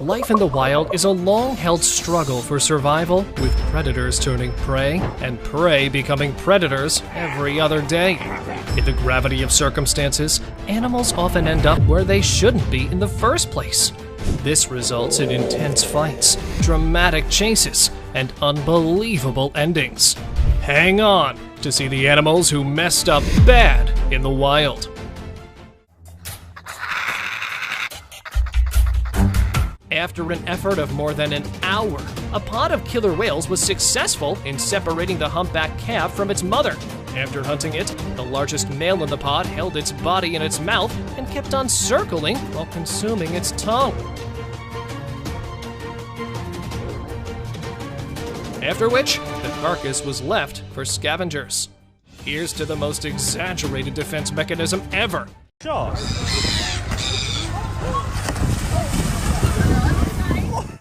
Life in the wild is a long-held struggle for survival, with predators turning prey and prey becoming predators every other day. In the gravity of circumstances, animals often end up where they shouldn't be in the first place. This results in intense fights, dramatic chases, and unbelievable endings. Hang on to see the animals who messed up bad in the wild. After an effort of more than an hour, a pod of killer whales was successful in separating the humpback calf from its mother. After hunting it, the largest male in the pod held its body in its mouth and kept on circling while consuming its tongue. After which, the carcass was left for scavengers. Here's to the most exaggerated defense mechanism ever. Sure.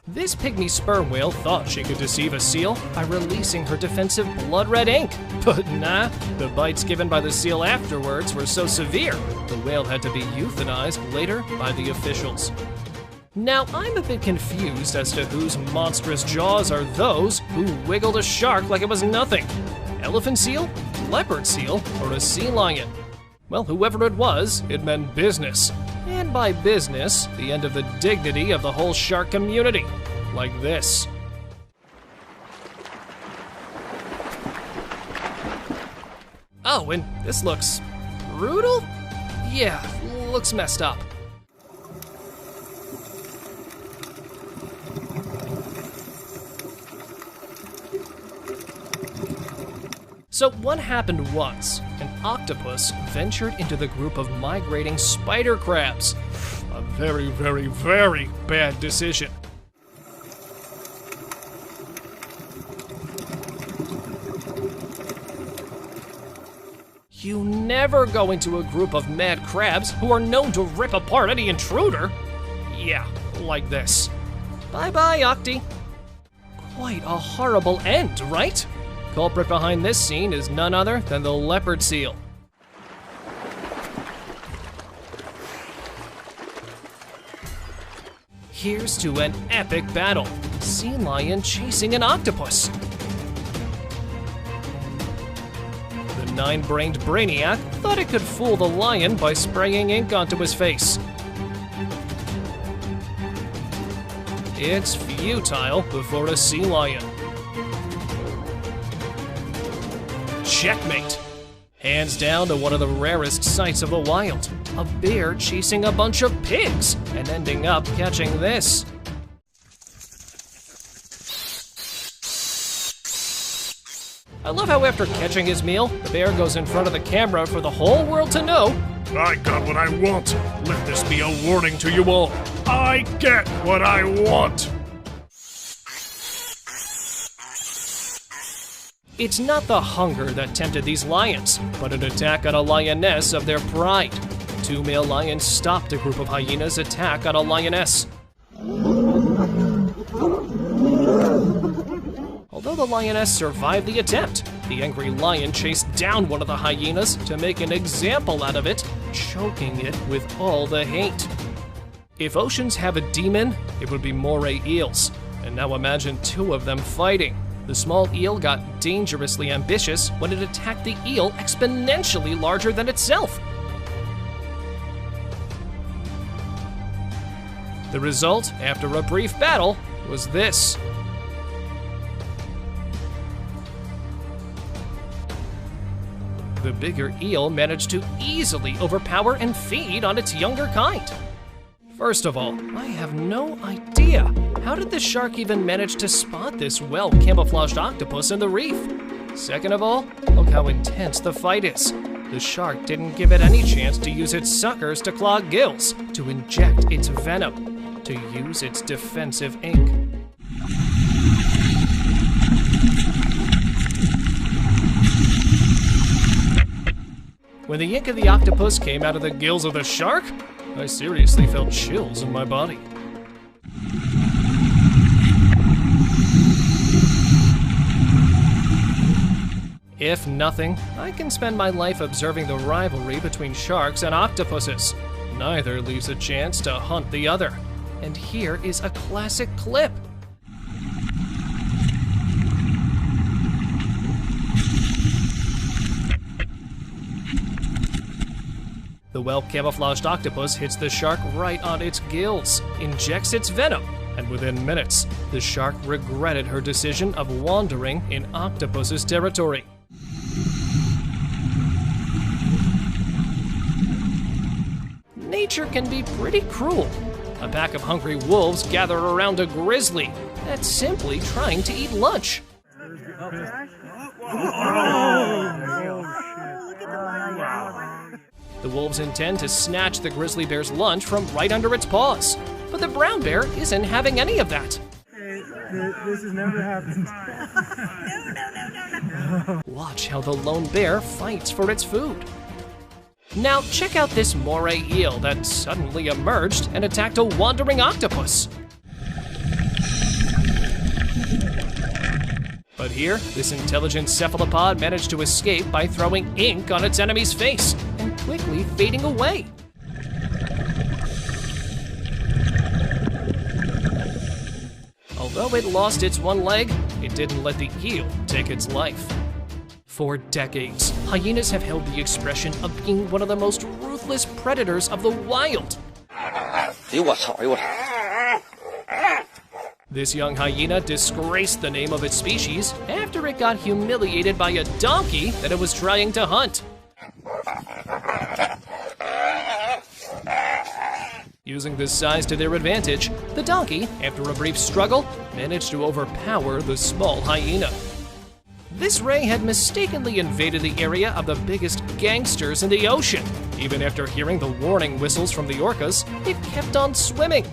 This pygmy sperm whale thought she could deceive a seal by releasing her defensive blood-red ink. But nah, the bites given by the seal afterwards were so severe, the whale had to be euthanized later by the officials. Now, I'm a bit confused as to whose monstrous jaws are those who wiggled a shark like it was nothing. Elephant seal, leopard seal, or a sea lion? Well, whoever it was, it meant business. And by business, the end of the dignity of the whole shark community. Like this. Oh, and this looks brutal? Yeah, looks messed up. So what happened once? An octopus ventured into the group of migrating spider crabs. A very, very, very bad decision. You never go into a group of mad crabs who are known to rip apart any intruder. Yeah, like this. Bye-bye, Octi. Quite a horrible end, right? Culprit behind this scene is none other than the leopard seal. Here's to an epic battle. Sea lion chasing an octopus. The nine-brained brainiac thought it could fool the lion by spraying ink onto his face. It's futile before a sea lion. Checkmate. Hands down to one of the rarest sights of the wild. A bear chasing a bunch of pigs and ending up catching this. I love how after catching his meal, the bear goes in front of the camera for the whole world to know. I got what I want. Let this be a warning to you all. I get what I want. It's not the hunger that tempted these lions, but an attack on a lioness of their pride. Two male lions stopped a group of hyenas' attack on a lioness. Although the lioness survived the attempt, the angry lion chased down one of the hyenas to make an example out of it, choking it with all the hate. If oceans have a demon, it would be moray eels. And now imagine two of them fighting. The small eel got dangerously ambitious when it attacked the eel exponentially larger than itself. The result, after a brief battle, was this. The bigger eel managed to easily overpower and feed on its younger kind. First of all, I have no idea. How did the shark even manage to spot this well-camouflaged octopus in the reef? Second of all, look how intense the fight is. The shark didn't give it any chance to use its suckers to clog gills, to inject its venom, to use its defensive ink. When the ink of the octopus came out of the gills of the shark, I seriously felt chills in my body. If nothing, I can spend my life observing the rivalry between sharks and octopuses. Neither leaves a chance to hunt the other. And here is a classic clip. The well-camouflaged octopus hits the shark right on its gills, injects its venom, and within minutes, the shark regretted her decision of wandering in octopus's territory. Nature can be pretty cruel. A pack of hungry wolves gather around a grizzly that's simply trying to eat lunch. The wolves intend to snatch the grizzly bear's lunch from right under its paws, but the brown bear isn't having any of that. This has never happened. No. Watch how the lone bear fights for its food. Now check out this moray eel that suddenly emerged and attacked a wandering octopus. But here, this intelligent cephalopod managed to escape by throwing ink on its enemy's face and quickly fading away. Although it lost its one leg, it didn't let the eel take its life. For decades, hyenas have held the expression of being one of the most ruthless predators of the wild. This young hyena disgraced the name of its species after it got humiliated by a donkey that it was trying to hunt. Using this size to their advantage, the donkey, after a brief struggle, managed to overpower the small hyena. This ray had mistakenly invaded the area of the biggest gangsters in the ocean. Even after hearing the warning whistles from the orcas, it kept on swimming.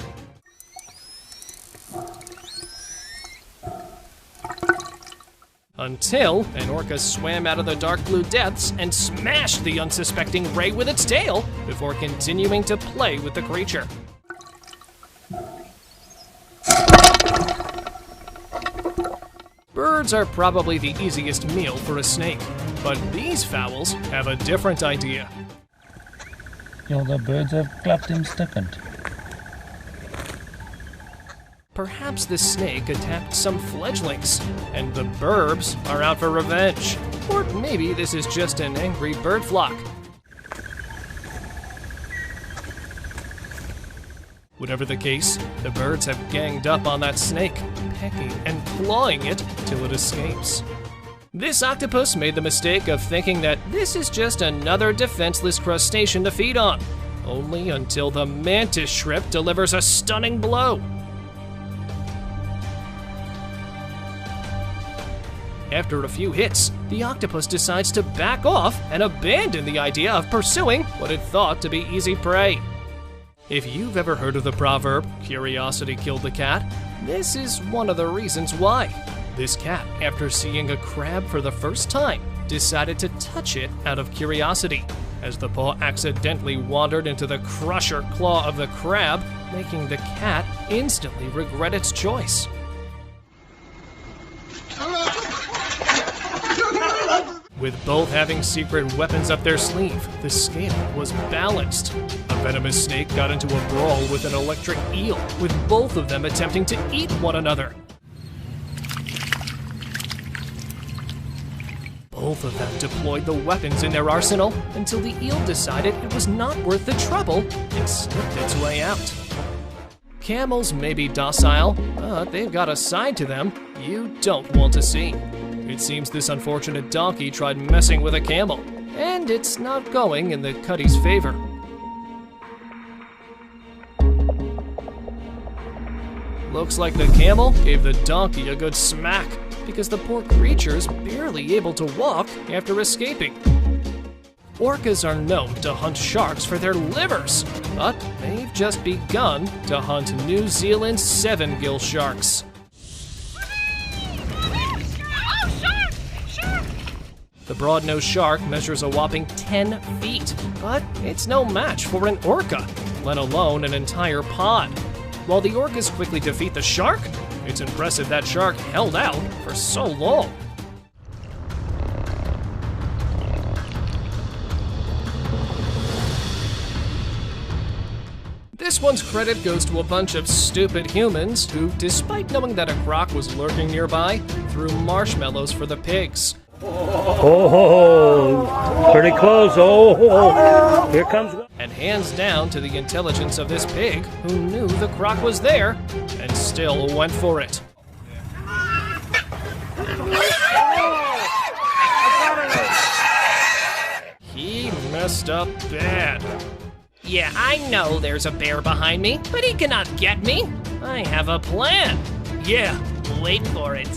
Until an orca swam out of the dark blue depths and smashed the unsuspecting ray with its tail before continuing to play with the creature. Birds are probably the easiest meal for a snake, but these fowls have a different idea. Ja, de birds have clapped him stickend. Perhaps the snake attacked some fledglings, and the burbs are out for revenge. Or maybe this is just an angry bird flock. Whatever the case, the birds have ganged up on that snake, pecking and clawing it till it escapes. This octopus made the mistake of thinking that this is just another defenseless crustacean to feed on, only until the mantis shrimp delivers a stunning blow. After a few hits, the octopus decides to back off and abandon the idea of pursuing what it thought to be easy prey. If you've ever heard of the proverb, "Curiosity killed the cat," this is one of the reasons why. This cat, after seeing a crab for the first time, decided to touch it out of curiosity, as the paw accidentally wandered into the crusher claw of the crab, making the cat instantly regret its choice. With both having secret weapons up their sleeve, the scale was balanced. A venomous snake got into a brawl with an electric eel, with both of them attempting to eat one another. Both of them deployed the weapons in their arsenal until the eel decided it was not worth the trouble and slipped its way out. Camels may be docile, but they've got a side to them you don't want to see. It seems this unfortunate donkey tried messing with a camel, and it's not going in the cuttie's favor. Looks like the camel gave the donkey a good smack, because the poor creature's barely able to walk after escaping. Orcas are known to hunt sharks for their livers, but they've just begun to hunt New Zealand's 7-gill sharks. The broad-nosed shark measures a whopping 10 feet, but it's no match for an orca, let alone an entire pod. While the orcas quickly defeat the shark, it's impressive that shark held out for so long. This one's credit goes to a bunch of stupid humans who, despite knowing that a croc was lurking nearby, threw marshmallows for the pigs. Oh, pretty close. Oh, here comes. And hands down to the intelligence of this pig, who knew the croc was there and still went for it. He messed up bad. Yeah, I know there's a bear behind me, but he cannot get me. I have a plan. Yeah, wait for it.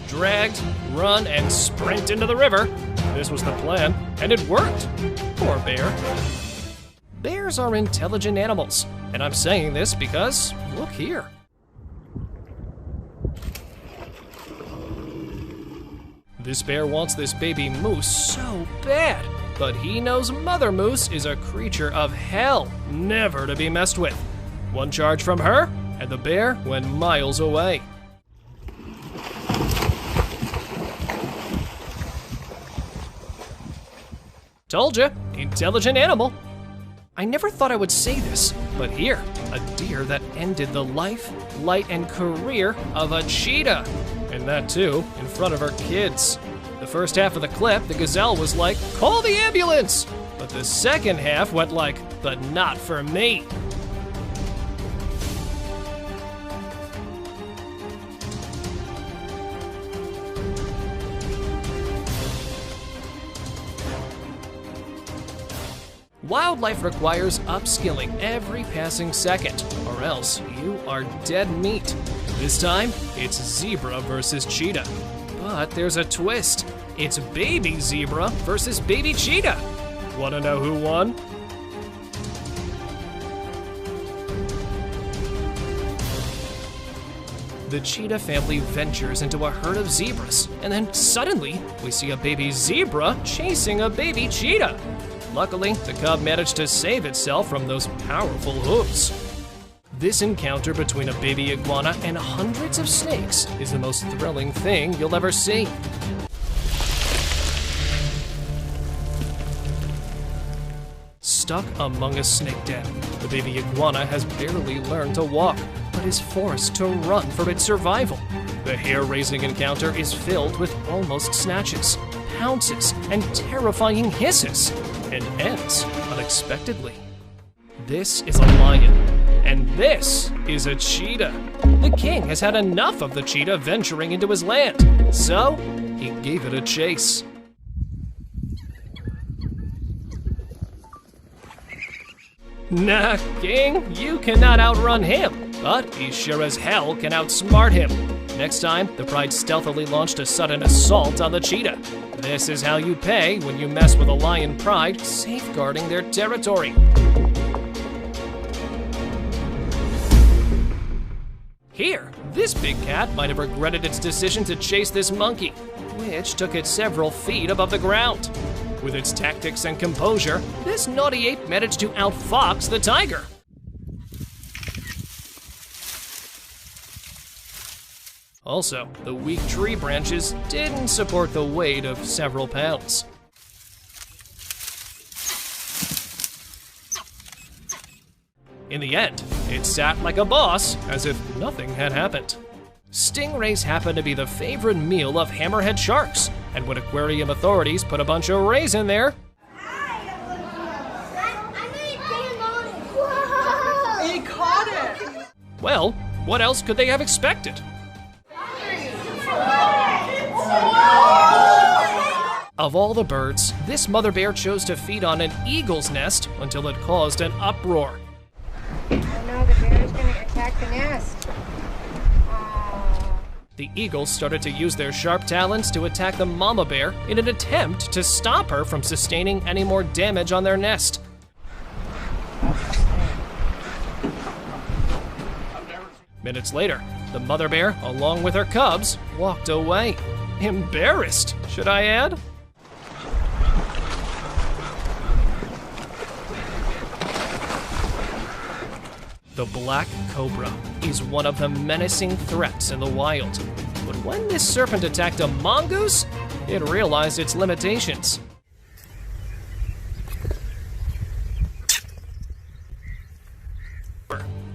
Dragged, run, and sprint into the river. This was the plan, and it worked. Poor bear. Bears are intelligent animals, and I'm saying this because, look here. This bear wants this baby moose so bad, but he knows Mother Moose is a creature of hell, never to be messed with. One charge from her, and the bear went miles away. Told ya, intelligent animal. I never thought I would say this, but here, a deer that ended the life, light, and career of a cheetah. And that too, in front of her kids. The first half of the clip, the gazelle was like, "Call the ambulance!" But the second half went like, "But not for me." Wildlife requires upskilling every passing second, or else you are dead meat. This time, it's zebra versus cheetah. But there's a twist. It's baby zebra versus baby cheetah. Wanna know who won? The cheetah family ventures into a herd of zebras, and then suddenly, we see a baby zebra chasing a baby cheetah. Luckily, the cub managed to save itself from those powerful hooves. This encounter between a baby iguana and hundreds of snakes is the most thrilling thing you'll ever see. Stuck among a snake den, the baby iguana has barely learned to walk, but is forced to run for its survival. The hair-raising encounter is filled with almost snatches, pounces, and terrifying hisses, and ends unexpectedly. This is a lion, and this is a cheetah. The king has had enough of the cheetah venturing into his land, so he gave it a chase. Nah, king, you cannot outrun him, but he sure as hell can outsmart him. Next time, the pride stealthily launched a sudden assault on the cheetah. This is how you pay when you mess with a lion pride safeguarding their territory. Here, this big cat might have regretted its decision to chase this monkey, which took it several feet above the ground. With its tactics and composure, this naughty ape managed to outfox the tiger. Also, the weak tree branches didn't support the weight of several pounds. In the end, it sat like a boss, as if nothing had happened. Stingrays happen to be the favorite meal of hammerhead sharks, and when aquarium authorities put a bunch of rays in there, He caught it! well, what else could they have expected? Of all the birds, this mother bear chose to feed on an eagle's nest until it caused an uproar. Oh no, the bear is going to attack the nest. The eagles started to use their sharp talons to attack the mama bear in an attempt to stop her from sustaining any more damage on their nest. Minutes later, the mother bear, along with her cubs, walked away. Embarrassed, should I add? The black cobra is one of the menacing threats in the wild. But when this serpent attacked a mongoose, it realized its limitations.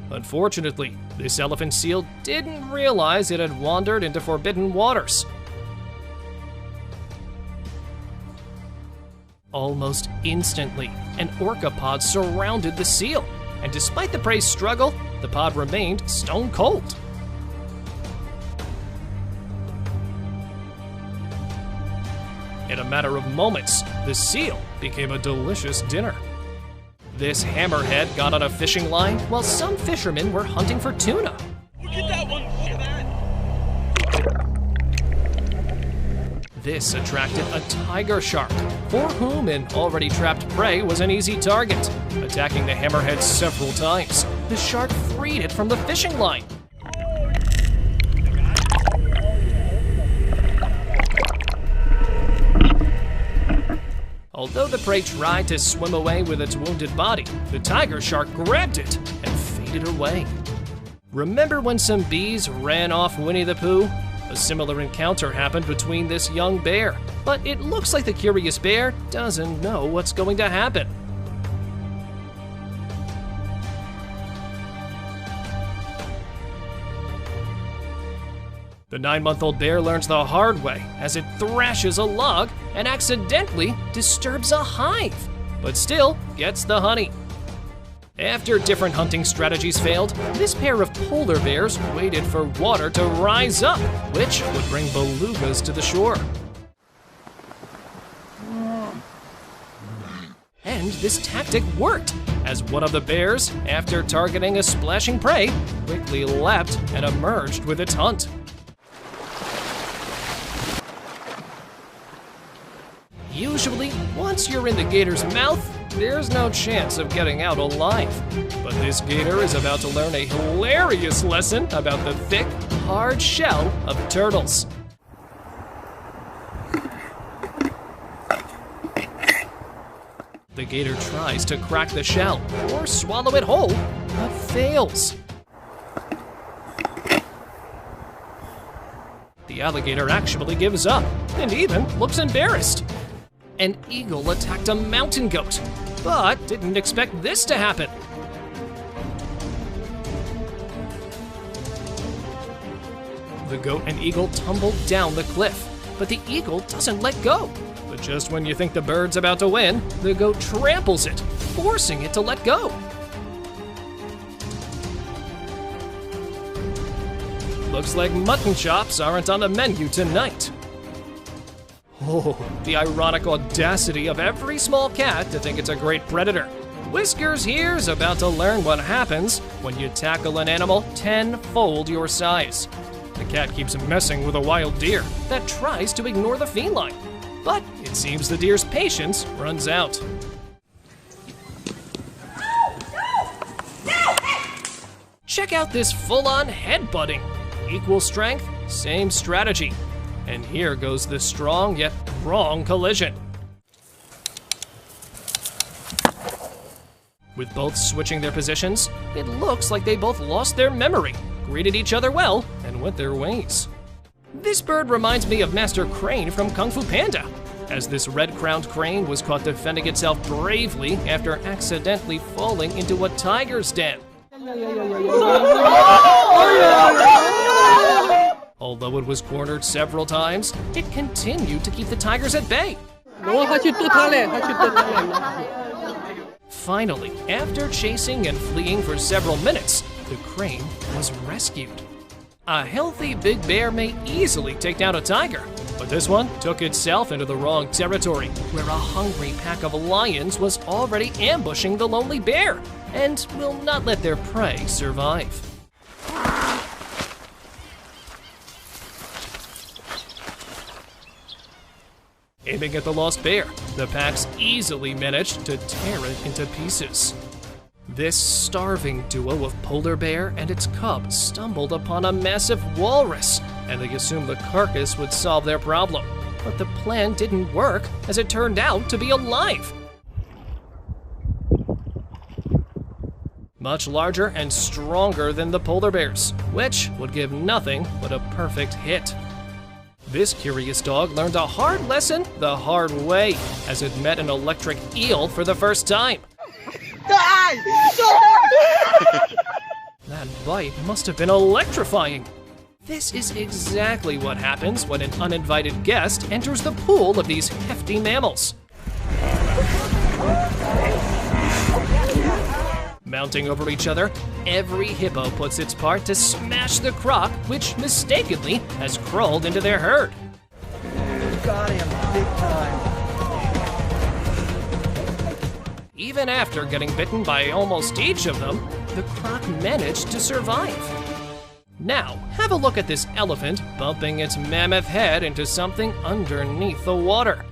Unfortunately, this elephant seal didn't realize it had wandered into forbidden waters. Almost instantly, an orca pod surrounded the seal, and despite the prey's struggle, the pod remained stone cold. In a matter of moments, the seal became a delicious dinner. This hammerhead got on a fishing line while some fishermen were hunting for tuna. Look at that one, look at that! This attracted a tiger shark, for whom an already trapped prey was an easy target. Attacking the hammerhead several times, the shark freed it from the fishing line. Although the prey tried to swim away with its wounded body, the tiger shark grabbed it and faded away. Remember when some bees ran off Winnie the Pooh? A similar encounter happened between this young bear, but it looks like the curious bear doesn't know what's going to happen. The 9-month-old bear learns the hard way as it thrashes a log and accidentally disturbs a hive, but still gets the honey. After different hunting strategies failed, this pair of polar bears waited for water to rise up, which would bring belugas to the shore. And this tactic worked, as one of the bears, after targeting a splashing prey, quickly leapt and emerged with its hunt. Usually, once you're in the gator's mouth, there's no chance of getting out alive. But this gator is about to learn a hilarious lesson about the thick, hard shell of turtles. The gator tries to crack the shell or swallow it whole, but fails. The alligator actually gives up and even looks embarrassed. An eagle attacked a mountain goat, but didn't expect this to happen. The goat and eagle tumbled down the cliff, but the eagle doesn't let go. But just when you think the bird's about to win, the goat tramples it, forcing it to let go. Looks like mutton chops aren't on the menu tonight. Oh, the ironic audacity of every small cat to think it's a great predator. Whiskers here's about to learn what happens when you tackle an animal 10-fold your size. The cat keeps messing with a wild deer that tries to ignore the feline, but it seems the deer's patience runs out. Check out this full-on headbutting. Equal strength, same strategy. And here goes the strong yet wrong collision. With both switching their positions, it looks like they both lost their memory, greeted each other well, and went their ways. This bird reminds me of Master Crane from Kung Fu Panda, as this red-crowned crane was caught defending itself bravely after accidentally falling into a tiger's den. Although it was cornered several times, it continued to keep the tigers at bay. Finally, after chasing and fleeing for several minutes, the crane was rescued. A healthy big bear may easily take down a tiger, but this one took itself into the wrong territory, where a hungry pack of lions was already ambushing the lonely bear, and will not let their prey survive. Aiming at the lost bear, the packs easily managed to tear it into pieces. This starving duo of polar bear and its cub stumbled upon a massive walrus, and they assumed the carcass would solve their problem. But the plan didn't work, as it turned out to be alive. Much larger and stronger than the polar bears, which would give nothing but a perfect hit. This curious dog learned a hard lesson the hard way as it met an electric eel for the first time. That bite must have been electrifying. This is exactly what happens when an uninvited guest enters the pool of these hefty mammals. Mounting over each other, every hippo puts its part to smash the croc, which mistakenly has crawled into their herd. Got him big time. Even after getting bitten by almost each of them, the croc managed to survive. Now, have a look at this elephant bumping its mammoth head into something underneath the water.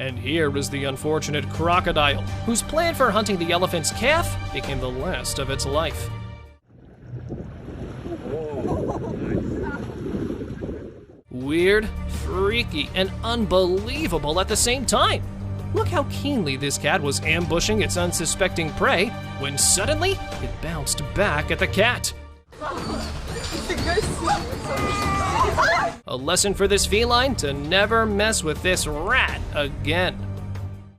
And here is the unfortunate crocodile, whose plan for hunting the elephant's calf became the last of its life. Weird, freaky, and unbelievable at the same time. Look how keenly this cat was ambushing its unsuspecting prey when suddenly it bounced back at the cat. A lesson for this feline to never mess with this rat again.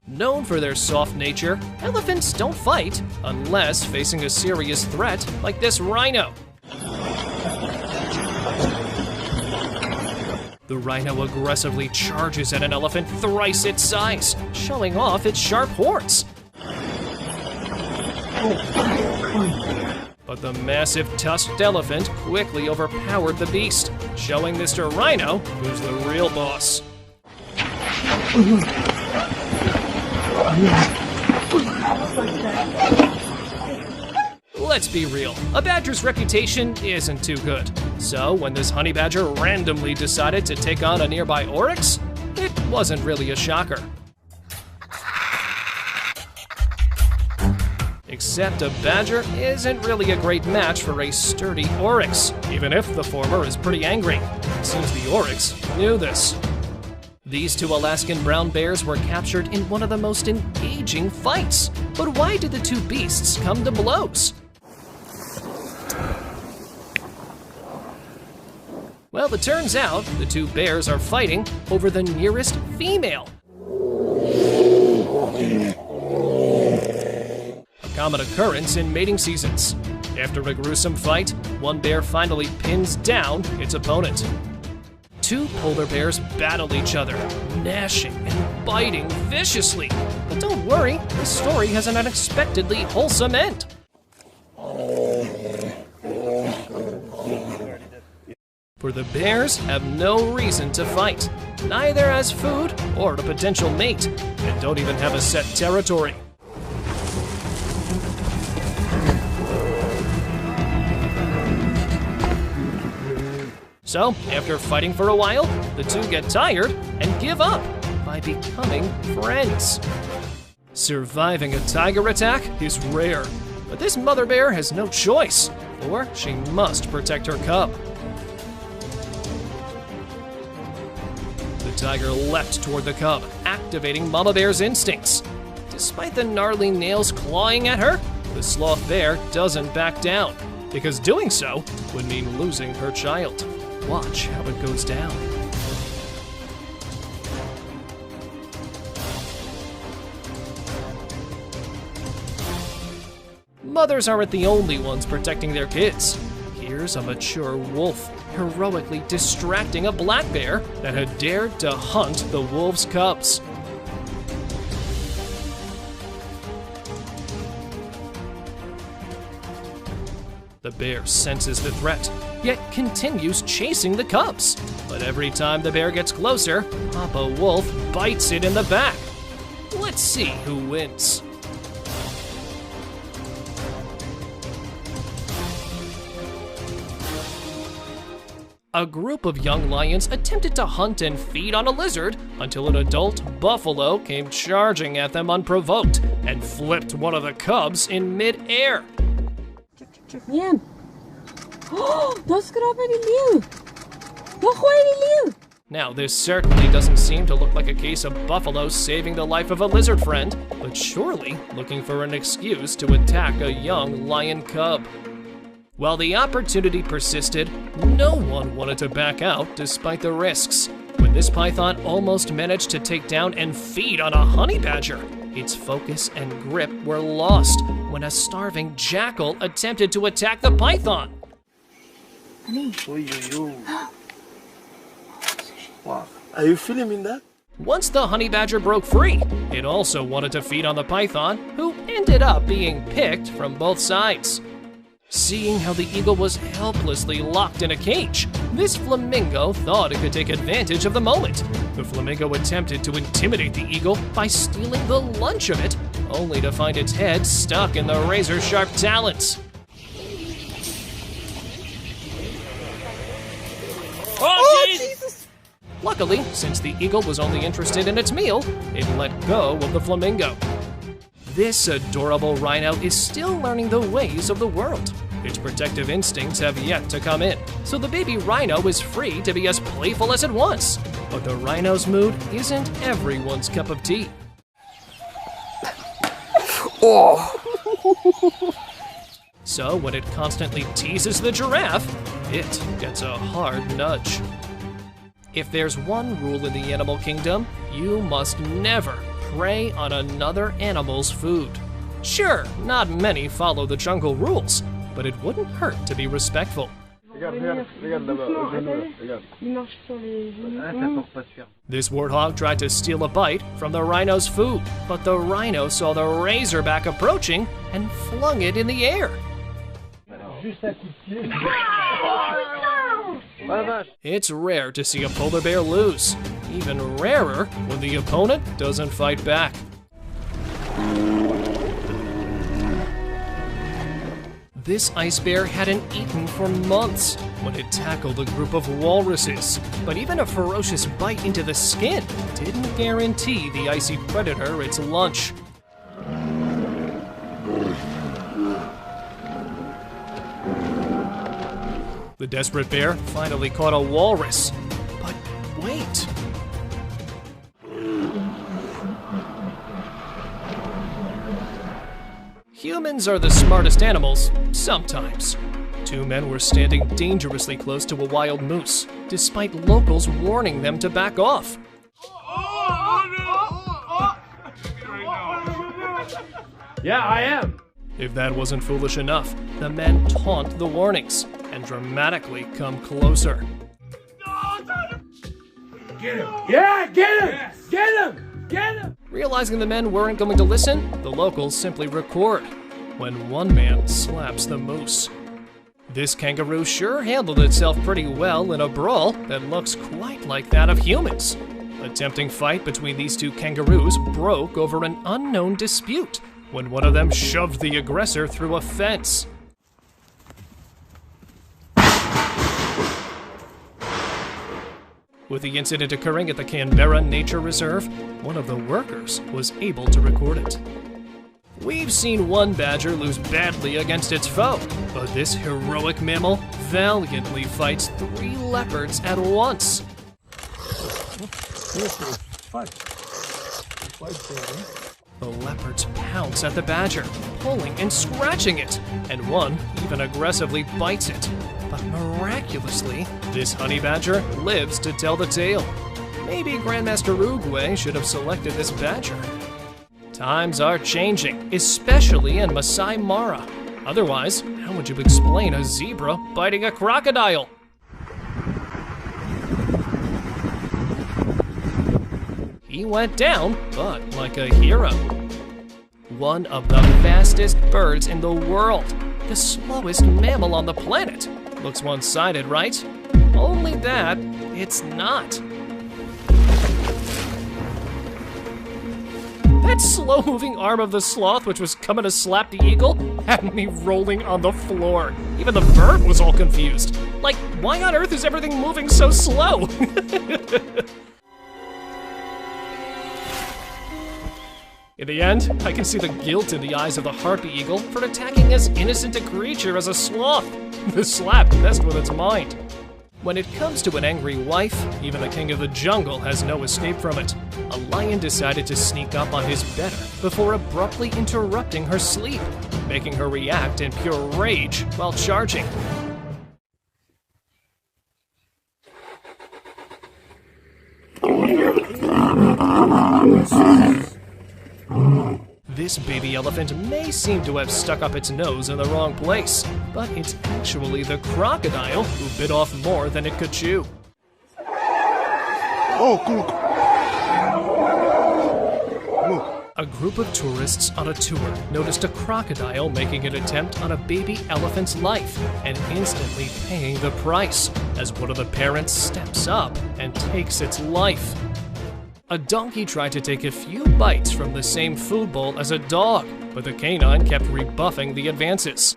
Known for their soft nature, elephants don't fight unless facing a serious threat like this rhino. The rhino aggressively charges at an elephant thrice its size, showing off its sharp horns. But the massive tusked elephant quickly overpowered the beast, showing Mr. Rhino who's the real boss. Let's be real, a badger's reputation isn't too good. So when this honey badger randomly decided to take on a nearby oryx, it wasn't really a shocker. Except a badger isn't really a great match for a sturdy oryx, even if the former is pretty angry. It seems the oryx knew this. These two Alaskan brown bears were captured in one of the most engaging fights. But why did the two beasts come to blows? Well, it turns out the two bears are fighting over the nearest female. A common occurrence in mating seasons. After a gruesome fight, one bear finally pins down its opponent. Two polar bears battle each other, gnashing and biting viciously. But don't worry, this story has an unexpectedly wholesome end. For the bears have no reason to fight, neither as food or a potential mate, and don't even have a set territory. So, after fighting for a while, the two get tired and give up by becoming friends. Surviving a tiger attack is rare, but this mother bear has no choice, or she must protect her cub. The tiger leapt toward the cub, activating Mama Bear's instincts. Despite the gnarly nails clawing at her, the sloth bear doesn't back down, because doing so would mean losing her child. Watch how it goes down. Mothers aren't the only ones protecting their kids. Here's a mature wolf heroically distracting a black bear that had dared to hunt the wolf's cubs. The bear senses the threat, yet continues chasing the cubs. But every time the bear gets closer, Papa Wolf bites it in the back. Let's see who wins. A group of young lions attempted to hunt and feed on a lizard until an adult buffalo came charging at them unprovoked and flipped one of the cubs in mid-air. Yan. Oh, dat is grappig die leeuw. Dan gooi je die leeuw. Now, this certainly doesn't seem to look like a case of buffalo saving the life of a lizard friend, but surely looking for an excuse to attack a young lion cub. While the opportunity persisted, no one wanted to back out despite the risks. When this python almost managed to take down and feed on a honey badger, its focus and grip were lost when a starving jackal attempted to attack the python. Wow. Are you filming that? Once the honey badger broke free, it also wanted to feed on the python, who ended up being picked from both sides. Seeing how the eagle was helplessly locked in a cage, this flamingo thought it could take advantage of the moment. The flamingo attempted to intimidate the eagle by stealing the lunch of it, only to find its head stuck in the razor-sharp talons. Oh, Jesus! Luckily, since the eagle was only interested in its meal, it let go of the flamingo. This adorable rhino is still learning the ways of the world. Its protective instincts have yet to come in, so the baby rhino is free to be as playful as it wants. But the rhino's mood isn't everyone's cup of tea. So when it constantly teases the giraffe, it gets a hard nudge. If there's one rule in the animal kingdom, you must never prey on another animal's food. Sure, not many follow the jungle rules, but it wouldn't hurt to be respectful. This warthog tried to steal a bite from the rhino's food, but the rhino saw the razorback approaching and flung it in the air. It's rare to see a polar bear lose. Even rarer when the opponent doesn't fight back. This ice bear hadn't eaten for months when it tackled a group of walruses. But even a ferocious bite into the skin didn't guarantee the icy predator its lunch. The desperate bear finally caught a walrus. But wait. Humans are the smartest animals, sometimes. Two men were standing dangerously close to a wild moose, despite locals warning them to back off. Yeah, I am. If that wasn't foolish enough, the men taunt the warnings and dramatically come closer. Get him. Yeah, get him. Yes. Get him. Get him. Realizing the men weren't going to listen, the locals simply record when one man slaps the moose. This kangaroo sure handled itself pretty well in a brawl that looks quite like that of humans. A tempting fight between these two kangaroos broke over an unknown dispute when one of them shoved the aggressor through a fence. With the incident occurring at the Canberra Nature Reserve, one of the workers was able to record it. We've seen one badger lose badly against its foe, but this heroic mammal valiantly fights 3 leopards at once. The leopards pounce at the badger, pulling and scratching it, and one even aggressively bites it. But miraculously, this honey badger lives to tell the tale. Maybe Grandmaster Uruguay should have selected this badger. Times are changing, especially in Masai Mara. Otherwise, how would you explain a zebra biting a crocodile? He went down, but like a hero. One of the fastest birds in the world, the slowest mammal on the planet. Looks one-sided, right? Only that, it's not. That slow-moving arm of the sloth, which was coming to slap the eagle, had me rolling on the floor. Even the bird was all confused. Like, why on earth is everything moving so slow? In the end, I can see the guilt in the eyes of the harpy eagle for attacking as innocent a creature as a sloth. The slap messed with its mind. When it comes to an angry wife, even the king of the jungle has no escape from it. A lion decided to sneak up on his better before abruptly interrupting her sleep, making her react in pure rage while charging. This baby elephant may seem to have stuck up its nose in the wrong place, but it's actually the crocodile who bit off more than it could chew. Oh, look. A group of tourists on a tour noticed a crocodile making an attempt on a baby elephant's life and instantly paying the price as one of the parents steps up and takes its life. A donkey tried to take a few bites from the same food bowl as a dog, but the canine kept rebuffing the advances.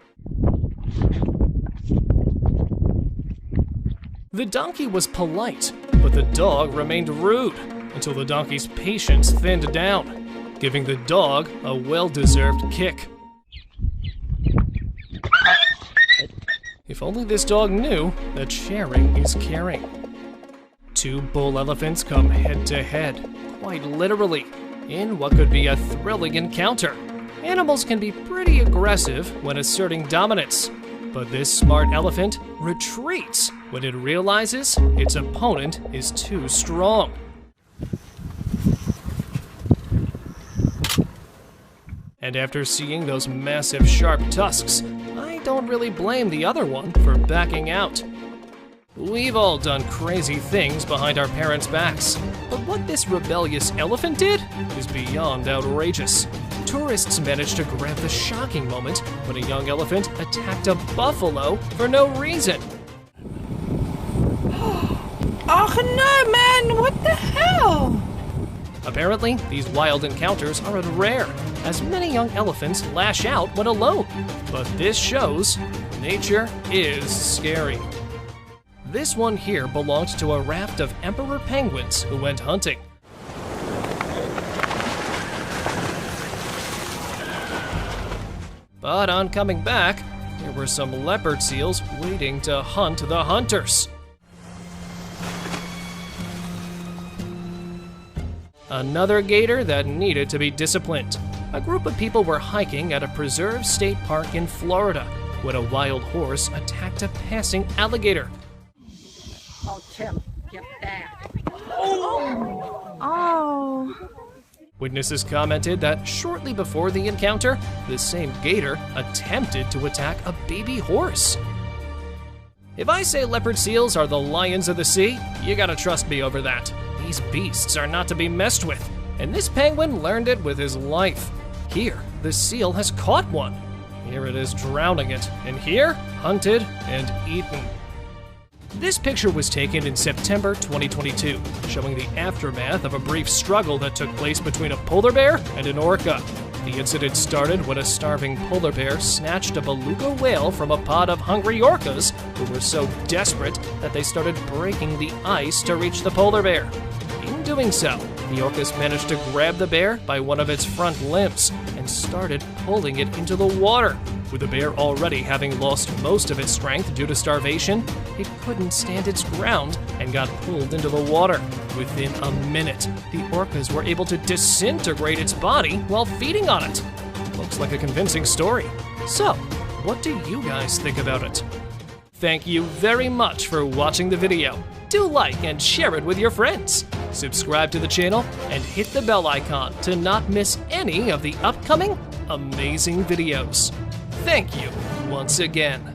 The donkey was polite, but the dog remained rude until the donkey's patience thinned down, giving the dog a well-deserved kick. If only this dog knew that sharing is caring. Two bull elephants come head-to-head, quite literally, in what could be a thrilling encounter. Animals can be pretty aggressive when asserting dominance, but this smart elephant retreats when it realizes its opponent is too strong. And after seeing those massive sharp tusks, I don't really blame the other one for backing out. We've all done crazy things behind our parents' backs, but what this rebellious elephant did is beyond outrageous. Tourists managed to grab the shocking moment when a young elephant attacked a buffalo for no reason. Oh no, man, what the hell? Apparently, these wild encounters aren't rare, as many young elephants lash out when alone. But this shows nature is scary. This one here belonged to a raft of emperor penguins who went hunting. But on coming back, there were some leopard seals waiting to hunt the hunters. Another gator that needed to be disciplined. A group of people were hiking at a preserved state park in Florida when a wild horse attacked a passing alligator. Oh, Tim, get back. Oh. Witnesses commented that shortly before the encounter, the same gator attempted to attack a baby horse. If I say leopard seals are the lions of the sea, you gotta trust me over that. These beasts are not to be messed with, and this penguin learned it with his life. Here, the seal has caught one. Here it is drowning it, and here, hunted and eaten. This picture was taken in September 2022, showing the aftermath of a brief struggle that took place between a polar bear and an orca. The incident started when a starving polar bear snatched a beluga whale from a pod of hungry orcas who were so desperate that they started breaking the ice to reach the polar bear. In doing so, the orcas managed to grab the bear by one of its front limbs and started pulling it into the water. With the bear already having lost most of its strength due to starvation, it couldn't stand its ground and got pulled into the water. Within a minute, the orcas were able to disintegrate its body while feeding on it. Looks like a convincing story. So, what do you guys think about it? Thank you very much for watching the video. Do like and share it with your friends. Subscribe to the channel and hit the bell icon to not miss any of the upcoming amazing videos. Thank you once again.